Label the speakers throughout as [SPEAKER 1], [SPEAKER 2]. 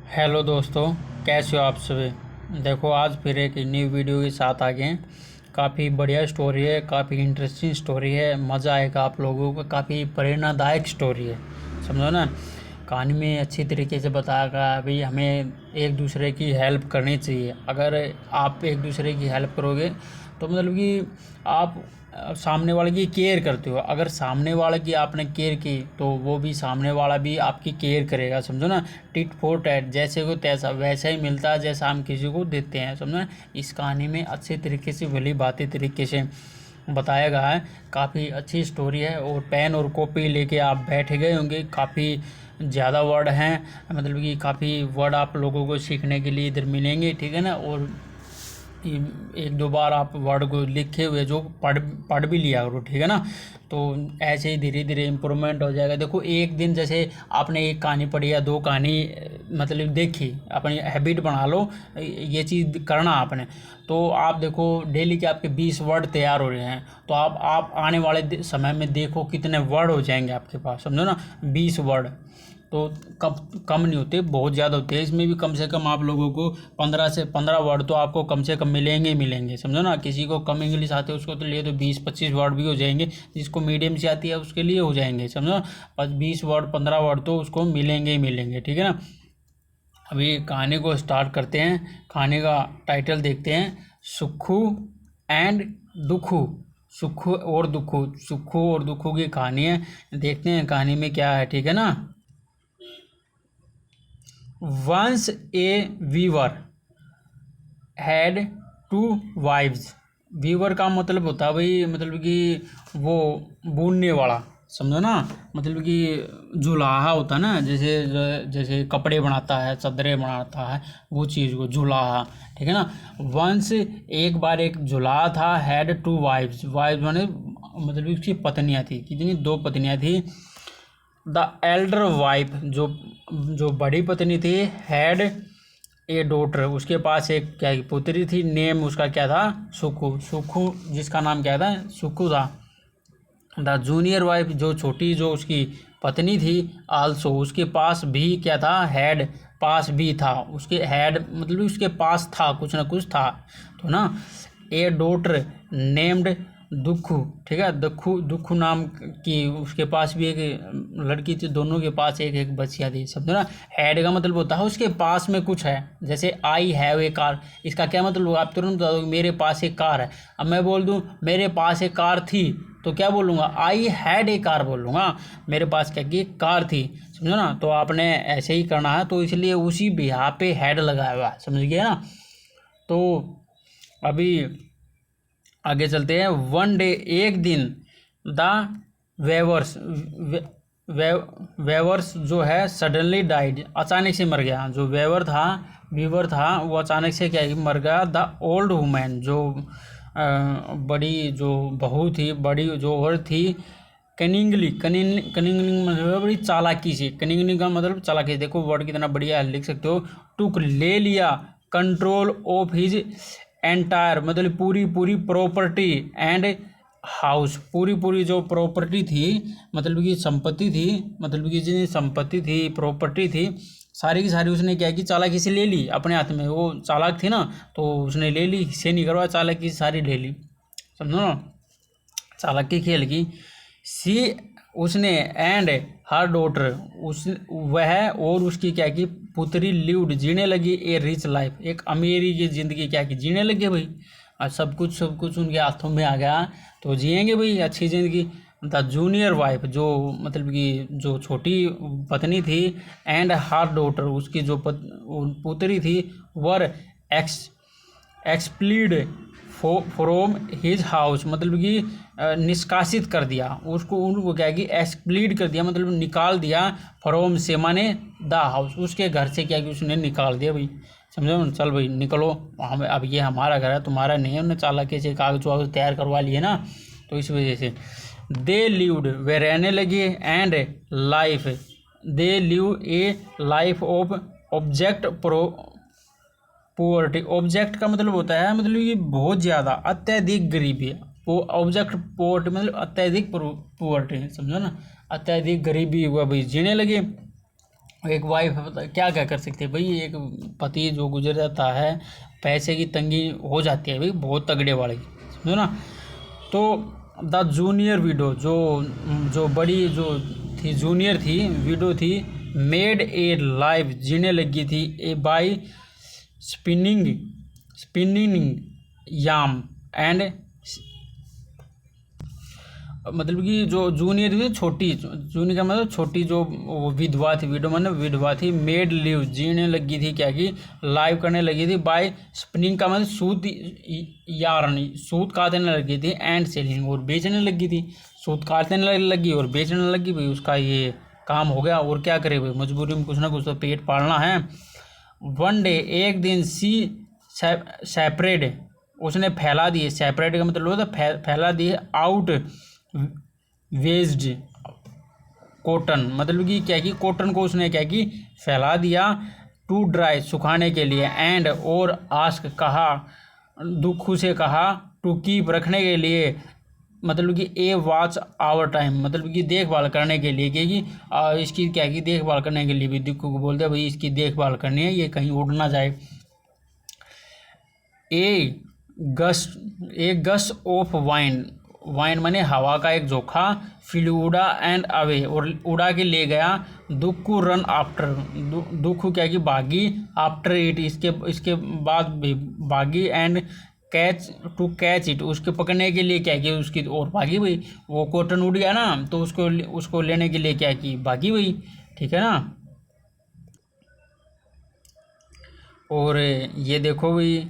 [SPEAKER 1] Hello दोस्तों, कैसे हो आप सभी। देखो, आज फिर एक न्यू वीडियो के साथ आ गए हैं। काफ़ी बढ़िया स्टोरी है, काफ़ी इंटरेस्टिंग स्टोरी है, मज़ा आएगा आप लोगों को। काफ़ी प्रेरणादायक स्टोरी है, समझो ना। कहानी में अच्छी तरीके से बताया गया है भाई, हमें एक दूसरे की हेल्प करनी चाहिए। अगर आप एक दूसरे की हेल्प करोगे तो मतलब कि आप सामने वाले की केयर करते हो। अगर सामने वाले की आपने केयर की तो वो भी, सामने वाला भी आपकी केयर करेगा, समझो ना। टिट फॉर टैट, जैसे को तैसा वैसा ही मिलता है जैसा हम किसी को देते हैं, समझो ना। इस कहानी में अच्छे तरीके से भली बातें तरीके से बताया गया है। काफ़ी अच्छी स्टोरी है और पेन और कॉपी लेके आप बैठ गए होंगे। काफ़ी ज़्यादा वर्ड हैं, मतलब कि काफ़ी वर्ड आप लोगों को सीखने के लिए इधर मिलेंगे, ठीक है ना। और एक दो बार आप वर्ड को लिखे हुए जो पढ़ पढ़ भी लिया करो, ठीक है ना। तो ऐसे ही धीरे धीरे इम्प्रूवमेंट हो जाएगा। देखो, एक दिन जैसे आपने एक कहानी पढ़ी या दो कहानी मतलब देखी, अपनी हैबिट बना लो ये चीज़ करना आपने। तो आप देखो डेली के आपके 20 वर्ड तैयार हो रहे हैं, तो आप आने वाले समय में देखो कितने वर्ड हो जाएंगे आपके पास, समझो ना। 20 वर्ड तो कम नहीं होते, बहुत ज़्यादा होते हैं। इसमें भी कम से कम आप लोगों को 15 वर्ड तो आपको कम से कम मिलेंगे ही मिलेंगे, समझो ना। किसी को कम इंग्लिश आते है उसको तो लिए तो 20-25 वर्ड भी हो जाएंगे। जिसको मीडियम से आती है उसके लिए हो जाएंगे, समझो। बस 20 वर्ड 15 वर्ड तो उसको मिलेंगे ही मिलेंगे, ठीक है ना। अभी कहानी को स्टार्ट करते हैं। कहानी का टाइटल देखते हैं, सुखू एंड दुखू। सुखू और दुखू की कहानी है। देखते हैं कहानी में क्या है, ठीक है ना। Once a weaver had two wives। Weaver का मतलब होता है भाई, मतलब कि वो बुनने वाला, समझो ना। मतलब कि जुलाहा होता है ना, जैसे जैसे कपड़े बनाता है, चादरें बनाता है, वो चीज़ को जुलाहा, ठीक है ना। वंस, एक बार एक जुलाहा था। हैड टू वाइफ्स, वाइफ्स माने मतलब उसकी पत्नियां थी। कितनी? दो पत्नियां थी। द एल्डर वाइफ, जो बड़ी पत्नी थी, हैड ए डॉटर, उसके पास एक क्या पुत्री थी। नेम उसका क्या था? सुखू। सुखू जिसका नाम क्या था? सुखू था। द जूनियर वाइफ, जो छोटी जो उसकी पत्नी थी, आल्सो उसके पास भी क्या था? हैड, पास भी था उसके। हैड मतलब उसके पास था, कुछ ना कुछ था, तो ना। ए डॉटर नेम्ड दुखू, ठीक है। दुखू नाम की उसके पास भी एक लड़की थी। दोनों के पास एक एक बच्चियाँ थी, समझो ना। हैड का मतलब होता है उसके पास में कुछ है। जैसे आई हैव ए कार, इसका क्या मतलब होगा? आप तुरंत बता दो मेरे पास एक कार है। अब मैं बोल दूँ मेरे पास एक कार थी, तो क्या बोलूँगा? आई हैड ए कार बोलूँगा। मेरे पास क्या की कार थी, समझो ना। तो आपने ऐसे ही करना है, तो इसलिए उसी बिहार पे हैड लगाया हुआ है, समझ गया ना। तो अभी आगे चलते हैं। वन डे, एक दिन, द वेवर्स, वेवर्स जो है सडनली डाइड, अचानक से मर गया। जो वीवर था वो अचानक से क्या मर गया। द ओल्ड वुमेन, जो बड़ी जो बहू थी, बड़ी जो औरत थी, कनिंगली मतलब बड़ी चालाकी से। कनिंगली का मतलब चालाकी। देखो वर्ड कितना बढ़िया लिख सकते हो। टुक, ले लिया, कंट्रोल ऑफ हिज एंटायर, मतलब पूरी पूरी प्रॉपर्टी, एंड हाउस, पूरी पूरी जो प्रॉपर्टी थी, मतलब कि संपत्ति थी, मतलब कि जितनी संपत्ति थी, प्रॉपर्टी थी, सारी की सारी उसने क्या की? चालाकी से ले ली अपने हाथ में। वो चालाक थी ना, तो उसने ले ली, हिस्से नहीं करवा, चालाकी से सारी ले ली, समझो ना। चालाकी खेल की। सी, उसने, एंड हर डॉटर, उस वह और उसकी क्या की? पुत्री, लिव्ड, जीने लगी ए रिच लाइफ, एक अमीरी की ज़िंदगी क्या की? जीने लगे भाई। और सब कुछ उनके हाथों में आ गया, तो जिएंगे भाई अच्छी ज़िंदगी। द जूनियर वाइफ, जो मतलब कि जो छोटी पत्नी थी, एंड हर डॉटर, उसकी जो पुत्री थी, वर एक्स एक्सप्लीड फ्रॉम हिज हाउस, मतलब कि निष्कासित कर दिया उसको। उनको क्या कि एक्सप्लीड कर दिया, मतलब निकाल दिया। फ्रॉम से माने द हाउस, उसके घर से क्या कि उसने निकाल दिया भाई, समझो। चल भाई निकलो, हम अब ये हमारा घर है, तुम्हारा नहीं है। उन्होंने चालाकी से कागज वागज तैयार करवा लिए ना, तो इस वजह से। दे लिव्ड, वे रहने लगे, and life, they live A life of object poverty. Object का मतलब होता है मतलब कि बहुत ज़्यादा, अत्यधिक गरीबी। वो ऑब्जेक्ट पोवर्टी मतलब अत्यधिक पोवर्टी, समझो ना। अत्यधिक गरीबी हुआ भाई, जीने लगे। एक वाइफ क्या क्या कर सकती है भाई, एक पति जो गुजर जाता है, पैसे की तंगी हो जाती है भाई बहुत तगड़े वाली, समझो ना। तो द जूनियर विडो, जो जो बड़ी जो थी जूनियर थी, विडो थी, मेड ए लाइफ, जीने लगी थी, a by spinning spinning yarn and, मतलब कि जो जूनियर थी छोटी, जूनियर का मतलब छोटी, जो वो विधवा थी, विडो मतलब विधवा थी, मेड लिव जीने लगी थी, क्या कि लाइव करने लगी थी, बाय स्पिनिंग का मतलब सूत, यार्न सूत काटने लगी थी, एंड सेलिंग और बेचने लगी थी, सूत काटने लगी और बेचने लगी भाई, उसका ये काम हो गया। और क्या करे भाई, मजबूरी में कुछ ना कुछ तो पेट पालना है। वन डे, एक दिन, सी सेपरेट, उसने फैला दिए, सेपरेट का मतलब होता है फैला दिए, आउट वेज्ड कॉटन, मतलब कि क्या कि कॉटन को उसने क्या कि फैला दिया, टू ड्राई सुखाने के लिए, एंड और आस्क कहा, दुखू से कहा, टू कीप रखने के लिए, मतलब कि ए वॉच आवर टाइम, मतलब कि देखभाल करने के लिए, क्योंकि इसकी क्या कि देखभाल करने के लिए भी दुखू को बोलते हैं भाई इसकी देखभाल करनी है, ये कहीं उड़ ना जाए। ए गस ऑफ वाइन, वाइन माने हवा का एक झोंका, फ्लूडा एंड अवे और उड़ा के ले गया, दुखू रन आफ्टर, दुखू क्या कि भागी, आफ्टर इट इसके इसके बाद भी भागी, and catch to catch it उसके पकड़ने के लिए क्या कि उसकी और भागी भाई, वो कॉटन उड़ गया ना तो उसको उसको लेने के लिए क्या की भागी भाई, ठीक है ना। और ये देखो भाई,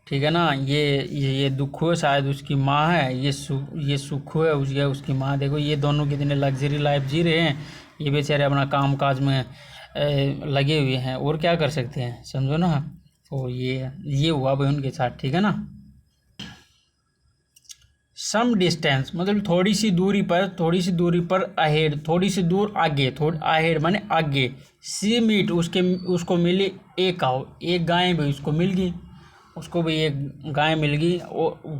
[SPEAKER 1] ठीक है ना, ये दुखू है शायद उसकी माँ है, ये सुखू है उसकी माँ। देखो ये दोनों कितने लग्जरी लाइफ जी रहे हैं, ये बेचारे अपना काम काज में लगे हुए हैं, और क्या कर सकते हैं, समझो ना। तो ये हुआ भाई उनके साथ, ठीक है ना। सम डिस्टेंस मतलब थोड़ी सी दूरी पर अहेड, थोड़ी सी दूर आगे, थोड़ी अहेड माने आगे, सी मीट उसको मिली एक काऊ, एक गाय भी उसको मिल गई, उसको भी एक गाय मिल गई।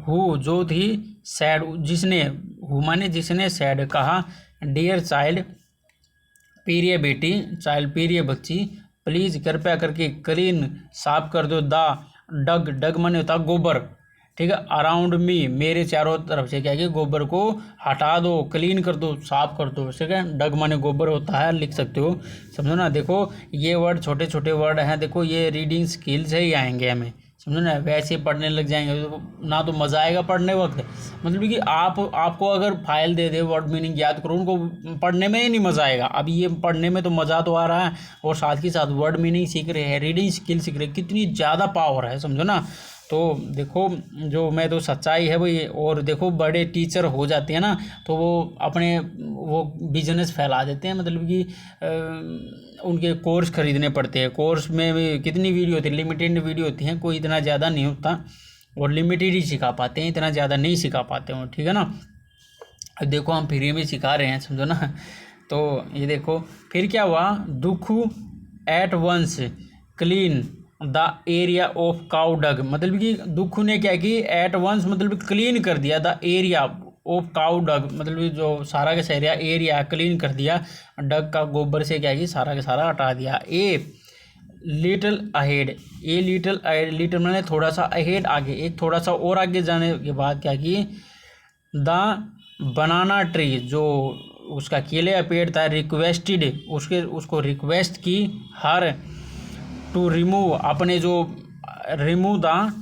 [SPEAKER 1] हु जो थी सैड, जिसने, हु माने जिसने, सैड कहा, डियर चाइल्ड प्रिय बेटी, चाइल्ड प्रिय बच्ची, प्लीज कृपया करके क्लीन साफ कर दो, डग डग माने होता गोबर, ठीक है, अराउंड मी मेरे चारों तरफ से क्या कि गोबर को हटा दो, क्लीन कर दो, साफ कर दो, ठीक है। डग माने गोबर होता है, लिख सकते हो, समझो ना। देखो ये वर्ड छोटे छोटे वर्ड हैं, देखो ये रीडिंग स्किल से ही आएंगे हमें, समझो ना। वैसे पढ़ने लग जाएंगे तो ना तो मज़ा आएगा पढ़ने वक्त, मतलब कि आपको अगर फाइल दे दे वर्ड मीनिंग याद करो, उनको पढ़ने में ही नहीं मज़ा आएगा। अब ये पढ़ने में तो मज़ा तो आ रहा है, और साथ ही साथ वर्ड मीनिंग सीख रहे हैं, रीडिंग स्किल सीख रहे हैं, कितनी ज़्यादा पावर है, समझो ना। तो देखो जो मैं तो सच्चाई है भाई, और देखो बड़े टीचर हो जाते हैं ना तो वो अपने वो बिजनेस फैला देते हैं, मतलब कि उनके कोर्स खरीदने पड़ते हैं, कोर्स में भी कितनी वीडियो होती है, लिमिटेड वीडियो होती हैं, कोई इतना ज़्यादा नहीं होता, और लिमिटेड ही सिखा पाते हैं, इतना ज़्यादा नहीं सिखा पाते हैं, ठीक है ना। अब देखो हम फ्री में सिखा रहे हैं, समझो ना। तो ये देखो फिर क्या हुआ, Dukhu at once clean the area of cow dung, मतलब कि दुखू ने क्या की, एट वंस मतलब क्लीन कर दिया, the area of cow dung, मतलब जो सारा का सारा एरिया क्लीन कर दिया, डग का गोबर से क्या की सारा का सारा हटा दिया। A little ahead, a little ahead, little मैंने थोड़ा सा, अहेड आगे, एक थोड़ा सा और आगे जाने के बाद क्या की, द बनाना ट्री जो उसका केले का पेड़ था, रिक्वेस्टेड उसको रिक्वेस्ट की, हर टू रिमूव अपने जो, remove the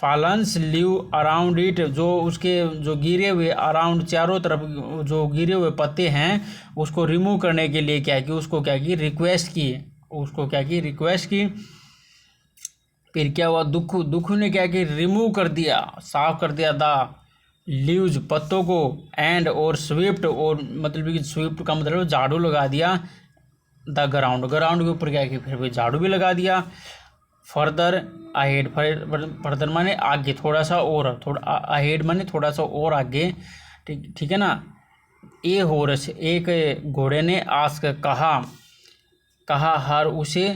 [SPEAKER 1] fallen leave around it, जो उसके जो गिरे हुए अराउंड चारों तरफ जो गिरे हुए पत्ते हैं उसको रिमूव करने के लिए क्या की, उसको क्या की रिक्वेस्ट की, उसको क्या की रिक्वेस्ट की। फिर क्या हुआ, दुखू ने क्या कि रिमूव कर दिया, साफ कर दिया द लीव्स पत्तों को, एंड और स्विफ्ट, और मतलब कि स्विफ्ट का मतलब झाड़ू लगा दिया, द ग्राउंड, ग्राउंड के ऊपर क्या कि फिर भी झाड़ू भी लगा दिया। फर्दर अहेड, फर्दर माने आगे, थोड़ा सा और, थोड़ा अहेड माने थोड़ा सा और आगे, ठीक है ना। ए हॉर्स एक घोड़े ने आस्क कहा हर उसे,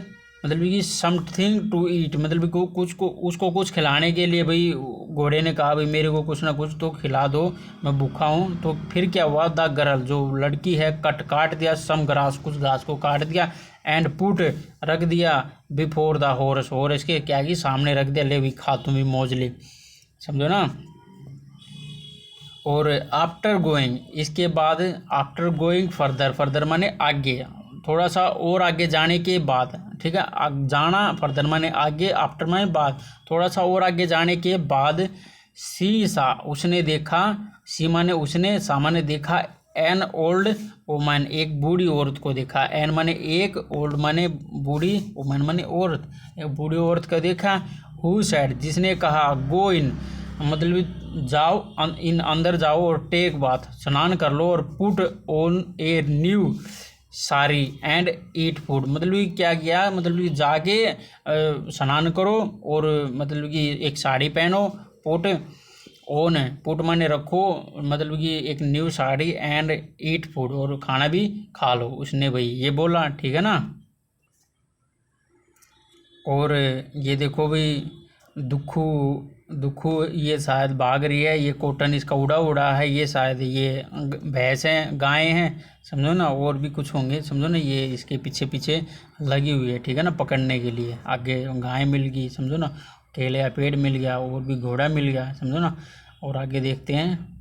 [SPEAKER 1] मतलब कि समथिंग टू ईट, मतलब कि उसको कुछ खिलाने के लिए भाई घोड़े ने कहा भाई मेरे को कुछ ना कुछ तो खिला दो, मैं भूखा हूँ। तो फिर क्या हुआ, द गर्ल जो लड़की है काट दिया सम ग्रास, कुछ घास को काट दिया, एंड पुट रख दिया बिफोर द हॉर्स, हॉर्स के क्या कि सामने रख दिया, ले भी खा तुम भी मौज ले, समझो ना। और आफ्टर गोइंग, इसके बाद आफ्टर गोइंग फर्दर, फर्दर माने आगे, थोड़ा सा और आगे जाने के बाद, ठीक है, जाना फर्दर माने आगे, आफ्टर माने बाद, थोड़ा सा और आगे जाने के बाद, सी सा उसने देखा, सी माने उसने, सा माने देखा, एन ओल्ड वुमन एक बूढ़ी औरत को देखा, एन माने एक, ओल्ड माने बूढ़ी, वुमन माने औरत, एक बूढ़ी औरत को देखा, हु सेड जिसने कहा, गो इन मतलब जाओ, इन अंदर जाओ और टेक बाथ स्नान कर लो, और put on a new sari and eat food, मतलब कि क्या किया, मतलब कि जाके स्नान करो और मतलब कि एक साड़ी पहनो, पुट ऑन, पुट माने रखो, मतलब कि एक new sari, and eat food और खाना भी खा लो, उसने भाई ये बोला, ठीक है ना। और ये देखो भाई दुखू, दुखू ये शायद भाग रही है, ये कॉटन इसका उड़ा उड़ा है, ये शायद ये भैंस हैं, गायें हैं, समझो ना, और भी कुछ होंगे, समझो ना, ये इसके पीछे पीछे लगी हुई है, ठीक है ना, पकड़ने के लिए, आगे गाय मिल गई, समझो ना, केले का पेड़ मिल गया, और भी घोड़ा मिल गया, समझो ना। और आगे देखते हैं,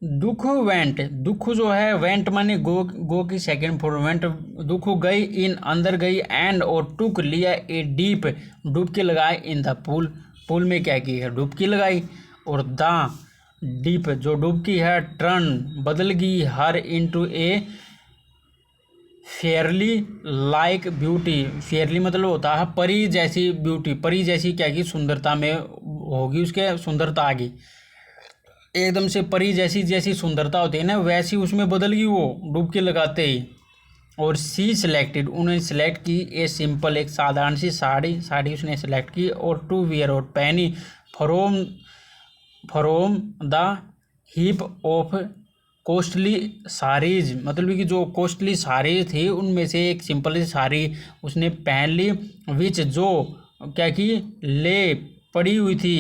[SPEAKER 1] दुख वेंट, दुख जो है वेंट माने गो की सेकंड फॉर्म, वेंट दुख गई, इन अंदर गई, एंड और टुक लिया, ए डीप डुबकी लगाई, इन द पूल, पूल में क्या की है, डुबकी लगाई, और द डीप जो डुबकी है, टर्न बदल गई, हर इनटू ए फेयरली लाइक ब्यूटी, फेयरली मतलब होता है परी जैसी ब्यूटी, परी जैसी क्या की सुंदरता में होगी, उसके सुंदरता आ गई, एकदम से परी जैसी जैसी सुंदरता होती है ना वैसी उसमें बदल गई वो डुबकी लगाते ही। और सी सिलेक्टेड उन्होंने सेलेक्ट की, ए सिंपल एक साधारण सी साड़ी, साड़ी उसने सेलेक्ट की, और टू वियर और पहनी, from from the heap of costly saris, मतलब कि जो कॉस्टली साड़ी थी उनमें से एक सिंपल सी साड़ी उसने पहन ली, विच जो क्या की ले पड़ी हुई थी,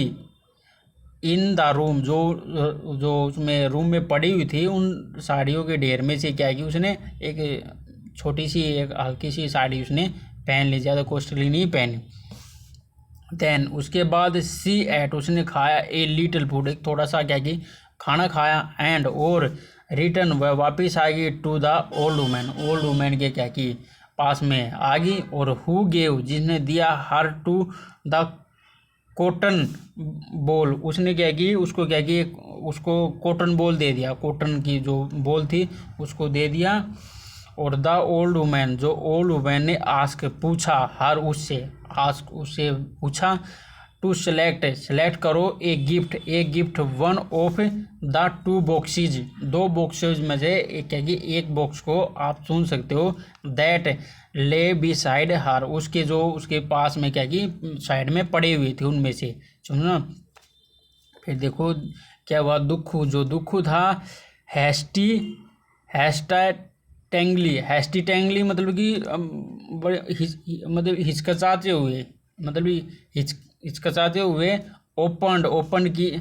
[SPEAKER 1] इन द रूम जो जो उसमें रूम में पड़ी हुई थी, उन साड़ियों के ढेर में से क्या की उसने एक छोटी सी एक हल्की सी साड़ी उसने पहन ली, ज़्यादा कॉस्टली नहीं पहनी। देन उसके बाद सी एट उसने खाया, ए लिटिल फूड एक थोड़ा सा क्या कि खाना खाया, एंड और रिटर्न वह वापस आ गई, to the old women, old women के क्या कि पास में आ गई, और हु गेव जिसने दिया, her to the cotton ball उसने क्या की उसको क्या की उसको कॉटन बॉल दे दिया, कॉटन की जो बॉल थी उसको दे दिया। और द ओल्ड वुमेन जो ओल्ड वुमेन ने आस्क पूछा, हर उससे आस्क उससे पूछा, टू सेलेक्ट सेलेक्ट करो, a gift one of the two boxes, दो बॉक्सेज में से एक क्या कि एक बॉक्स को आप चुन सकते हो, दैट ले बी साइड हर उसके जो उसके पास में क्या कि साइड में पड़े हुए थे उनमें से, सुनो ना। फिर देखो क्या हुआ, दुखू जो दुखू था, हैस्टी हैस्टा टेंगली, हैस्टी टेंगली मतलब कि बड़े मतलब हिचकचाते हुए, मतलब कि हिचकचाते हुए, ओपन ओपन की,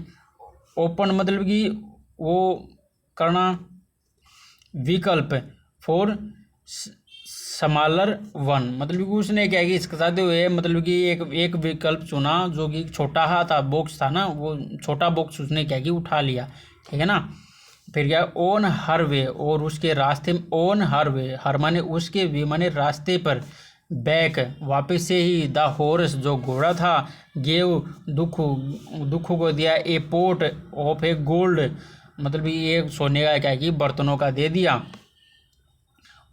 [SPEAKER 1] ओपन मतलब कि वो करना, विकल्प फॉर स्मॉलर वन, मतलब कि उसने क्या कि हिचकचाते हुए मतलब कि एक विकल्प चुना जो कि छोटा था बॉक्स था ना, वो छोटा बॉक्स उसने क्या कि उठा लिया, ठीक है ना। फिर क्या, ओन हर वे और उसके रास्ते में, ओन हर वे हर माने उसके वे माने रास्ते पर, बैक वापस से ही, द हॉर्स जो घोड़ा था, गेव दुखू दुखू को दिया, ए पोट ऑफ ए गोल्ड मतलब ये सोने का क्या कि बर्तनों का दे दिया।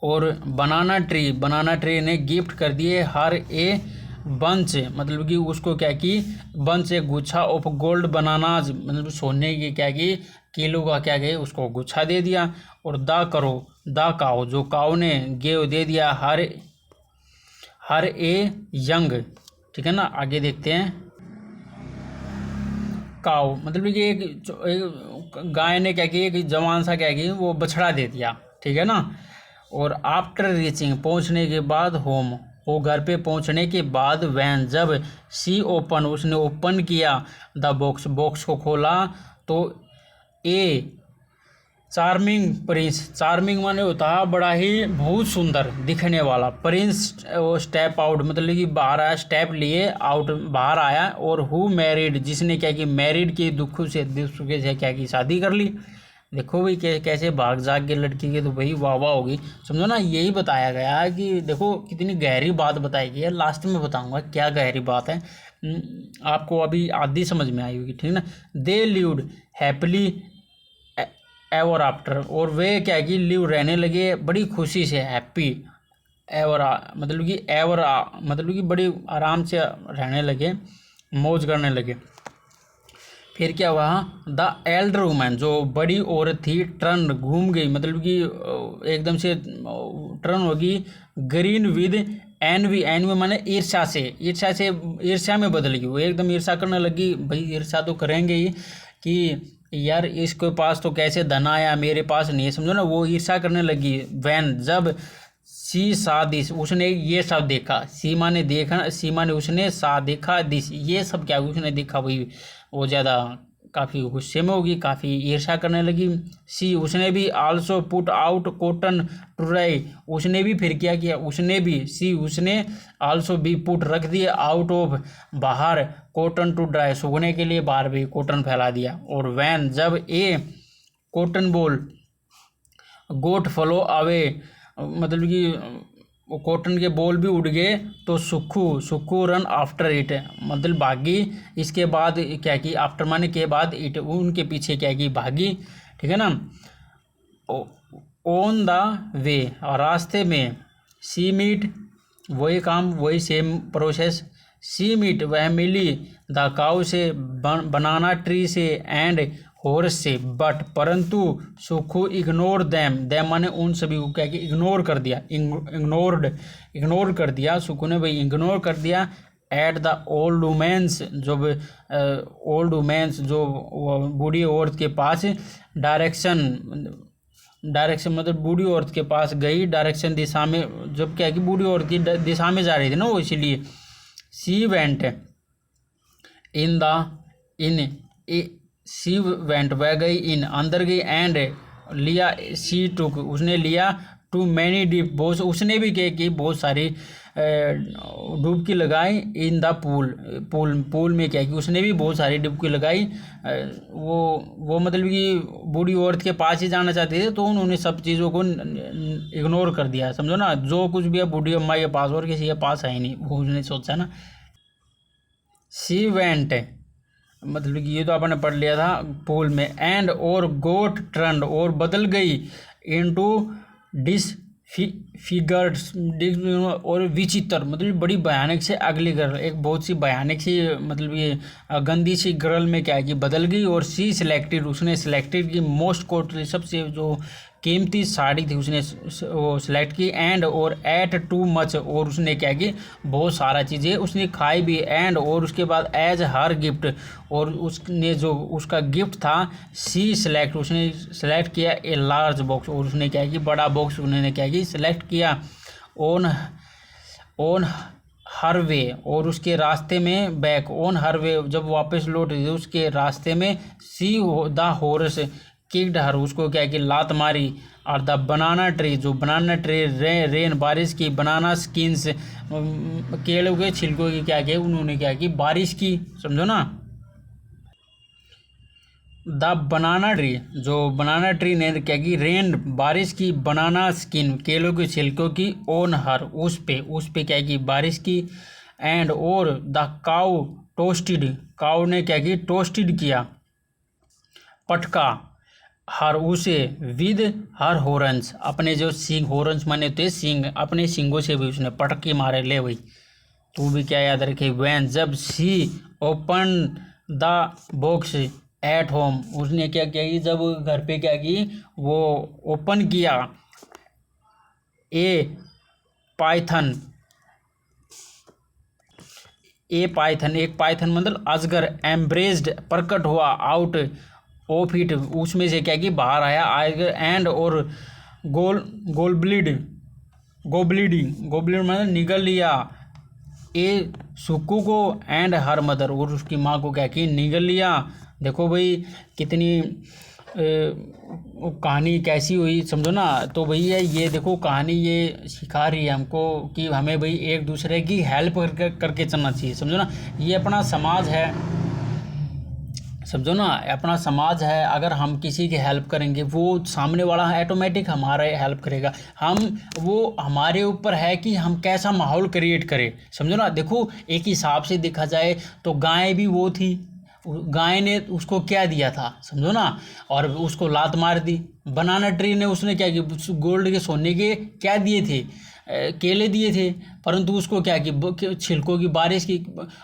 [SPEAKER 1] और बनाना ट्री ने गिफ्ट कर दिए, हर ए बंच मतलब कि उसको क्या कि बंच एक गुच्छा ऑफ गोल्ड बनानाज मतलब सोने की क्या कि किलो का क्या कि उसको गुच्छा दे दिया। और द काऊ जो काऊ ने गेव दे दिया, हर ए यंग, ठीक है ना। आगे देखते हैं, काऊ मतलब कि एक गाय ने क्या कि एक जवान सा क्या कि वो बछड़ा दे दिया, ठीक है ना। और आफ्टर रीचिंग पहुंचने के बाद होम, वो घर पे पहुंचने के बाद वैन जब सी ओपन उसने ओपन किया द बॉक्स, बॉक्स को खोला तो ए चार्मिंग प्रिंस, चार्मिंग माने होता है बड़ा ही बहुत सुंदर दिखने वाला, प्रिंस स्टेप आउट मतलब कि बाहर आया, स्टेप लिए आउट बाहर आया, और हु मैरिड जिसने क्या कि मैरिड के दुख से क्या की शादी कर ली। देखो भाई कैसे भाग जाग के लड़की के तो भाई वाह वाह होगी, समझो ना। यही बताया गया है कि देखो कितनी गहरी बात बताई गई है, लास्ट में बताऊंगा क्या गहरी बात है। आपको अभी आधी समझ में आई होगी, ठीक ना। They lived happily ever after, और वे क्या कि लिव रहने लगे बड़ी खुशी से, हैप्पी एवर मतलब कि एवर मतलब कि बड़ी आराम से रहने लगे, मौज करने लगे। फिर क्या हुआ, द एल्डर वुमन जो बड़ी औरत थी टर्न घूम गई, मतलब कि एकदम से टर्न होगी, ग्रीन विद एनवी, एनवी माने ईर्ष्या से, ईर्ष्या से ईर्ष्या में बदल गई, वो एकदम ईर्ष्या करने लगी। भाई ईर्ष्या तो करेंगे ही कि यार इसके पास तो कैसे धन आया मेरे पास नहीं है, समझो ना, वो ईर्ष्या करने लगी। वैन जब सी सा दिस, उसने ये सब देखा, सीमा ने देखा, सीमा ने उसने सा देखा, दिस ये सब क्या उसने देखा, वही वो ज़्यादा काफ़ी गुस्से में होगी, काफ़ी ईर्ष्या करने लगी। सी उसने भी also put out cotton to dry, उसने भी फिर क्या किया, उसने भी सी उसने आल्सो भी पुट रख दिया आउट ऑफ बाहर कॉटन टू ड्राई, सूखने के लिए बाहर भी कॉटन फैला दिया। और वैन जब ए कॉटन बॉल गोट फ्लो अवे, मतलब कि वो कॉटन के बॉल भी उड़ गए तो Sukhu, Sukhu run after it मतलब भागी, इसके बाद क्या की, आफ्टर माने के बाद इट उनके पीछे क्या की भागी, ठीक है ना। ऑन द वे रास्ते में, सी मीट वही काम वही सेम प्रोसेस, सी मीट वह मिली द काउ से, बनाना ट्री से, एंड हॉर्स से, बट परंतु सुखू इग्नोर दैम, दैम माने उन सभी को क्या कि इग्नोर कर दिया, इग्नोर कर दिया, सुखू ने भाई इग्नोर कर दिया। एट द ओल्ड वुमेन्स, जो ओल्ड वुमेन्स जो बूढ़ी औरत के पास, डायरेक्शन मतलब बूढ़ी औरत के पास गई, डायरेक्शन दिशा में, जब क्या कि बूढ़ी औरत की दिशा में जा रही थी ना वो, इसीलिए। She went in the sea went वह गई, इन अंदर गई, एंड लिया, सी टुक उसने लिया, टू मैनी डीप बहुत, उसने भी क्या कि बहुत सारी डुबकी लगाई, इन द पूल में क्या कि उसने भी बहुत सारी डुबकी लगाई। वो मतलब कि बूढ़ी औरत के पास ही जाना चाहते थे, तो उन्होंने सब चीज़ों को इग्नोर कर दिया, समझो ना। जो कुछ भी है बूढ़ी अम्मा के पास और किसी के पास है ही नहीं, वो उसने सोचा ना। सी वेंट मतलब कि ये तो आपने पढ़ लिया था पूल में, एंड और गोट ट्रेंड और बदल गई, इनटू डिसफिगर्ड और विचित्र मतलब बड़ी भयानक से अगली गर्ल, एक बहुत सी भयानक सी मतलब ये गंदी सी गर्ल में क्या है कि बदल गई। और सी सिलेक्टेड उसने सिलेक्टेड की मोस्ट कॉस्टली सबसे जो कीमती साड़ी थी उसने वो सिलेक्ट की, एंड और एट टू मच और उसने क्या की बहुत सारा चीज़ें उसने खाई भी, एंड और उसके बाद एज हर गिफ्ट और उसने जो उसका गिफ्ट था, सी सिलेक्ट उसने सेलेक्ट किया ए लार्ज बॉक्स और उसने क्या की बड़ा बॉक्स उन्होंने क्या की सिलेक्ट किया। ऑन हर वे और उसके रास्ते में, बैक ऑन हर वे जब वापस लौट रही थी उसके रास्ते में, सी द हॉर्स किक्ड हर उसको क्या कि लात मारी। और द बनाना ट्री जो बनाना ट्री रेन बारिश की, बनाना स्किन्स केलों के छिलकों की क्या किया उन्होंने क्या की बारिश की, समझो ना। द बनाना ट्री जो बनाना ट्री ने क्या की रेन बारिश की, बनाना स्किन केलों के छिलकों की, ऑन हर उस पे क्या की बारिश की। एंड और द काउ टोस्टेड काउ ने क्या की टोस्टेड किया पटका हर उसे विद हर हॉर्न्स अपने जो सींग, हॉर्न्स माने थे सींग, अपने सींगों से भी उसने पटके मारे ले भाई। तू भी क्या याद रखे, वैन जब she open the box at home उसने क्या किया कि जब घर पे क्या की वो ओपन किया ए पाइथन एक पाइथन मतलब अजगर, एम्ब्रेस्ड प्रकट हुआ, आउट ऑफ इट उसमें से क्या कि बाहर आया, एंड और गोब्लिडिंग मतलब निगल लिया ए सुक्कू को एंड हर मदर, और उसकी माँ को क्या कि निगल लिया। देखो भाई कितनी कहानी कैसी हुई, समझो ना। तो भैया ये देखो कहानी ये सिखा रही है हमको कि हमें भाई एक दूसरे की हेल्प करके चलना चाहिए, समझो ना। ये अपना समाज है, समझो ना, अपना समाज है। अगर हम किसी की हेल्प करेंगे वो सामने वाला ऑटोमेटिक हमारा हेल्प करेगा। वो हमारे ऊपर है कि हम कैसा माहौल क्रिएट करें, समझो ना। देखो एक हिसाब से देखा जाए तो गाय भी वो थी, गाय ने उसको क्या दिया था, समझो ना, और उसको लात मार दी। बनाना ट्री ने उसने क्या किया, गोल्ड के सोने के क्या दिए थे, केले दिए थे, परंतु उसको क्या कि छिलकों की बारिश की।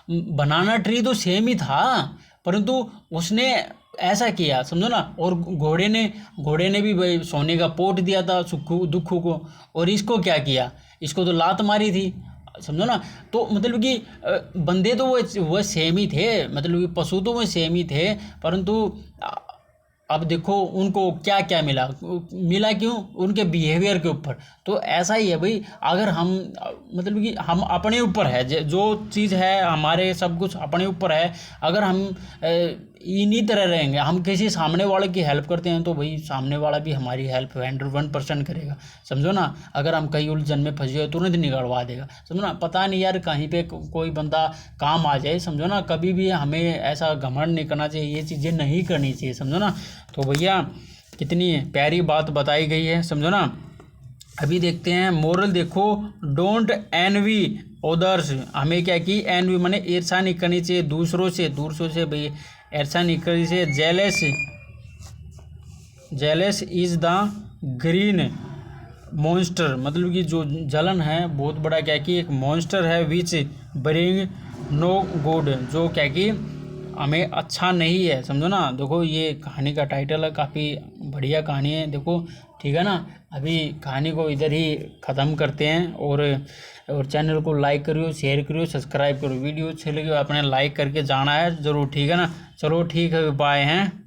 [SPEAKER 1] बनाना ट्री तो सेम ही था, परंतु उसने ऐसा किया, समझो ना। और घोड़े ने भी भाई सोने का पोट दिया था सुखू दुखू को, और इसको क्या किया, इसको तो लात मारी थी, समझो ना। तो मतलब कि बंदे तो वो सेम ही थे, मतलब कि पशु तो वो सेम ही थे, परंतु अब देखो उनको क्या क्या मिला क्यों, उनके बिहेवियर के ऊपर। तो ऐसा ही है भाई, अगर हम मतलब कि हम अपने ऊपर है, जो चीज़ है हमारे सब कुछ अपने ऊपर है। अगर हम इन्हीं तरह रहेंगे, हम किसी सामने वाले की हेल्प करते हैं तो भाई सामने वाला भी हमारी हेल्प 101% करेगा, समझो ना। अगर हम कहीं उलझन में फंसे हो तुरंत निकलवा देगा, समझो ना। पता नहीं यार कहीं पे कोई बंदा काम आ जाए, समझो ना। कभी भी हमें ऐसा घमंड नहीं करना चाहिए, ये चीज़ें नहीं करनी चाहिए, समझो ना। तो भैया कितनी प्यारी बात बताई गई है, समझो ना। अभी देखते हैं मोरल, देखो डोंट एनवी ओदर्स। हमें क्या कि एनवी माने ईर्ष्या नहीं करनी चाहिए दूसरों से भाई, ईर्ष्या नहीं करनी चाहिए। Jealous is the green monster, मतलब कि जो जलन है बहुत बड़ा क्या कि एक मॉन्स्टर है, विच ब्रिंग नो गुड, जो क्या कि हमें अच्छा नहीं है, समझो ना। देखो ये कहानी का टाइटल है, काफ़ी बढ़िया कहानी है, देखो ठीक है ना। अभी कहानी को इधर ही ख़त्म करते हैं, और चैनल को लाइक करियो, शेयर करियो, सब्सक्राइब करो। वीडियो अच्छे लगे अपने लाइक करके जाना है ज़रूर, ठीक है ना। चलो ठीक है, बाय हैं।